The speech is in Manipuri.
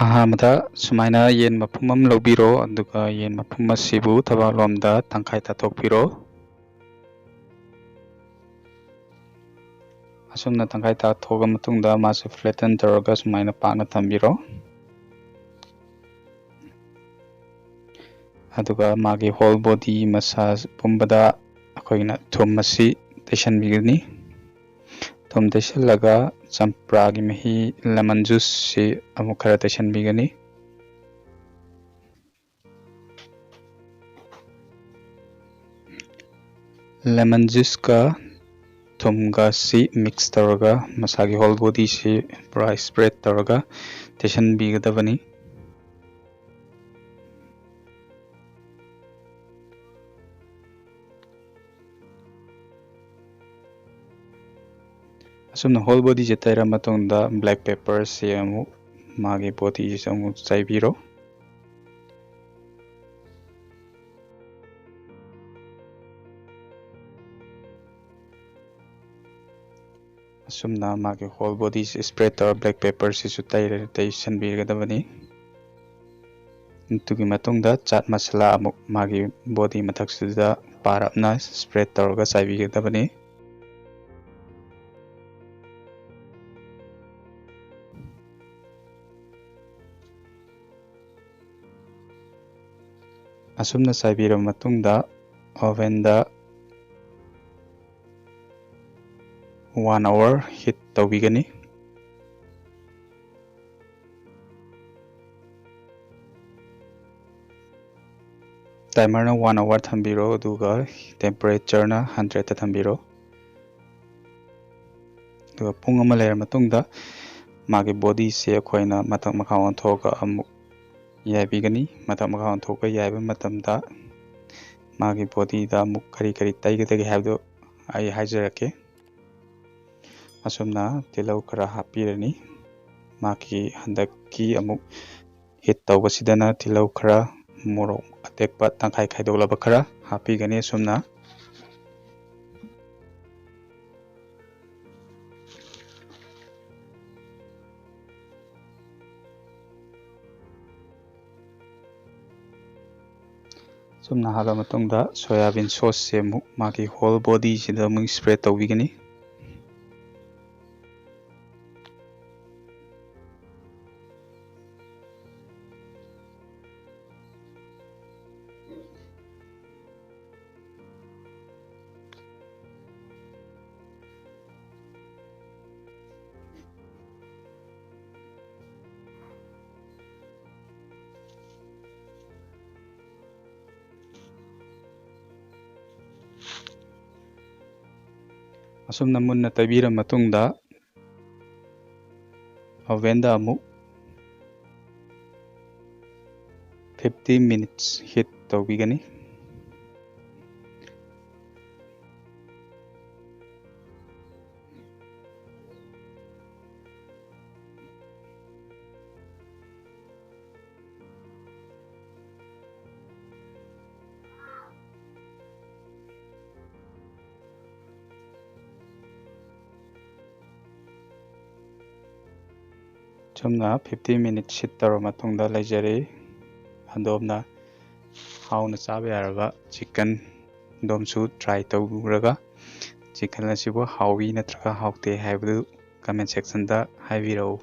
ꯑꯍꯥꯟꯕꯗ ꯁꯨꯃꯥꯏꯅ ꯌꯦꯟ ꯃꯄꯨꯝ ꯑꯃ ꯂꯧꯕꯤꯔꯣ, ꯑꯗꯨꯒ ꯌꯦꯟ ꯃꯄꯨꯝ ꯑꯁꯤꯕꯨ ꯊꯕꯥꯛꯂꯣꯝꯗ ꯇꯪꯈꯥꯏ ꯇꯥꯊꯣꯛꯄꯤꯔꯣ. ꯑꯁꯨꯝꯅ ꯇꯪꯈꯥꯏ ꯇꯥꯊꯣꯛꯑ ꯃꯇꯨꯡꯗ ꯃꯥꯁꯨ ꯐ꯭ꯂꯦꯇꯟ ꯇꯧꯔꯒ ꯁꯨꯃꯥꯏꯅ ꯄꯥꯛꯅ ꯊꯝꯕꯤꯔꯣ. ꯑꯗꯨꯒ ꯃꯥꯒꯤ ꯍꯣꯜ ꯕꯣꯗꯤ ꯃꯁꯥꯖ ꯄꯨꯝꯕꯗ ꯑꯩꯈꯣꯏꯅ ꯊꯨꯝ ꯑꯁꯤ ꯇꯩꯁꯟꯕꯤꯒꯅꯤ. ꯊꯨꯝ ꯇꯩꯁꯜꯂꯒ ꯆꯝꯄ꯭ꯔꯥꯒꯤ ꯃꯍꯤ ꯂꯦꯃꯟ ꯖꯨꯁꯁꯤ ꯑꯃꯨꯛ ꯈꯔ ꯇꯩꯁꯟꯕꯤꯒꯅꯤ. ꯂꯦꯃꯟ ꯖꯨꯁꯀ ꯊꯨꯝꯒ ꯁꯤ ꯃꯤꯛꯁ ꯇꯧꯔꯒ ꯃꯁꯥꯒꯤ ꯍꯣꯜ ꯕꯣꯗꯤꯁꯤ ꯄꯨꯔꯥ ꯁ꯭ꯄ꯭ꯔꯦꯗ ꯇꯧꯔꯒ ꯇꯩꯁꯟꯕꯤꯒꯗꯕꯅꯤ. ꯑꯁꯨꯝꯅ ꯍꯣꯜ ꯕꯣꯗꯤꯁꯦ ꯇꯩꯔ ꯃꯇꯨꯡꯗ ꯕ꯭ꯂꯦꯛ ꯄꯦꯄꯔꯁꯤ ꯑꯃꯨꯛ ꯃꯥꯒꯤ ꯕꯣꯗꯤꯁꯤꯁꯨ ꯑꯃꯨꯛ ꯆꯥꯏꯕꯤꯔꯣ. ꯑꯁꯨꯝꯅ ꯃꯥꯒꯤ ꯍꯣꯜ ꯕꯣꯗꯤꯁꯤ ꯁ꯭ꯄ꯭ꯔꯦꯗ ꯇꯧꯔ ꯕ꯭ꯂꯦꯛ ꯄꯦꯄꯔꯁꯤꯁꯨ ꯇꯩꯁꯟꯕꯤꯒꯗꯕꯅꯤ. ꯑꯗꯨꯒꯤ ꯃꯇꯨꯡꯗ ꯆꯥꯠ ꯃꯁꯥꯂꯥ ꯑꯃꯨꯛ ꯃꯥꯒꯤ ꯕꯣꯗꯤ ꯃꯊꯛꯁꯤꯗ ꯄꯥꯔꯞꯅ ꯁ꯭ꯄ꯭ꯔꯦꯗ ꯇꯧꯔꯒ ꯆꯥꯏꯕꯤꯒꯗꯕꯅꯤ. ꯑꯁꯨꯝꯅ ꯆꯥꯏꯕꯤꯔꯕ ꯃꯇꯨꯡꯗ ꯑꯣꯚꯦꯟꯗ 1 hour ꯍꯤꯠ ꯇꯧꯕꯤꯒꯅꯤ. ꯇꯥꯏꯃꯔꯅ 1 hour ꯊꯝꯕꯤꯔꯣ, ꯑꯗꯨꯒ ꯇꯦꯝꯄꯔꯦꯆꯔꯅ 100ꯗ ꯊꯝꯕꯤꯔꯣ. ꯑꯗꯨꯒ ꯄꯨꯡ ꯑꯃ ꯂꯩꯔ ꯃꯇꯨꯡꯗ ꯃꯥꯒꯤ ꯕꯣꯗꯤꯁꯤ ꯑꯩꯈꯣꯏꯅ ꯃꯊꯛ ꯃꯈꯥ ꯑꯣꯟꯊꯣꯛꯑꯒ ꯑꯃꯨꯛ ꯌꯥꯏꯕꯤꯒꯅꯤ. ꯃꯊꯛ ꯃꯈꯥ ꯑꯣꯟꯊꯣꯛꯑꯒ ꯌꯥꯏꯕ ꯃꯇꯝꯗ ꯃꯥꯒꯤ ꯕꯣꯗꯤꯗ ꯑꯃꯨꯛ ꯀꯔꯤ ꯀꯔꯤ ꯇꯩꯒꯗꯒꯦ ꯍꯥꯏꯕꯗꯨ ꯑꯩ ꯍꯥꯏꯖꯔꯛꯀꯦ. ꯑꯁꯨꯝꯅ ꯇꯤꯜꯍꯧ ꯈꯔ ꯍꯥꯞꯄꯤꯔꯅꯤ. ꯃꯥꯒꯤ ꯍꯟꯗꯛꯀꯤ ꯑꯃꯨꯛ ꯍꯤꯠ ꯇꯧꯕꯁꯤꯗꯅ ꯇꯤꯜꯍꯧ ꯈꯔ, ꯃꯣꯔꯣꯛ ꯑꯇꯦꯛꯄ ꯇꯪꯈꯥꯏ ꯈꯥꯏꯗꯣꯛꯂꯕ ꯈꯔ ꯍꯥꯞꯄꯤꯒꯅꯤ. ꯑꯁꯨꯝꯅ ꯍꯥꯞꯂ ꯃꯇꯨꯡꯗ ꯁꯣꯌꯥꯕꯤꯟ ꯁꯣꯁꯁꯦ ꯑꯃꯨꯛ ꯃꯥꯒꯤ ꯍꯣꯜ ꯕꯣꯗꯤꯁꯤꯗ ꯑꯃꯨꯛ ꯁ꯭ꯄ꯭ꯔꯦꯗ ꯇꯧꯕꯤꯒꯅꯤ. ꯑꯁꯨꯝꯅ ꯃꯨꯟꯅ ꯇꯩꯕꯤꯔꯕ ꯃꯇꯨꯡꯗ ꯑꯣꯚꯦꯟꯗ ꯑꯃꯨꯛ 50 minutes ꯍꯤꯠ ꯇꯧꯕꯤꯒꯅꯤ. ꯁꯨꯝꯅ 50 minutes ꯍꯤꯠ ꯇꯧꯔꯕ ꯃꯇꯨꯡꯗ ꯂꯩꯖꯔꯦ ꯑꯗꯣꯝꯅ ꯍꯥꯎꯅ ꯆꯥꯕ ꯌꯥꯔꯕ ꯆꯤꯛꯀꯟ. ꯑꯗꯣꯝꯁꯨ ꯇ꯭ꯔꯥꯏ ꯇꯧꯔꯒ ꯆꯤꯛꯀꯟ ꯑꯁꯤꯕꯨ ꯍꯥꯎꯏ ꯅꯠꯇ꯭ꯔꯒ ꯍꯥꯎꯇꯦ ꯍꯥꯏꯕꯗꯨ ꯀꯃꯦꯟ ꯁꯦꯛꯁꯟꯗ ꯍꯥꯏꯕꯤꯔꯛꯎ.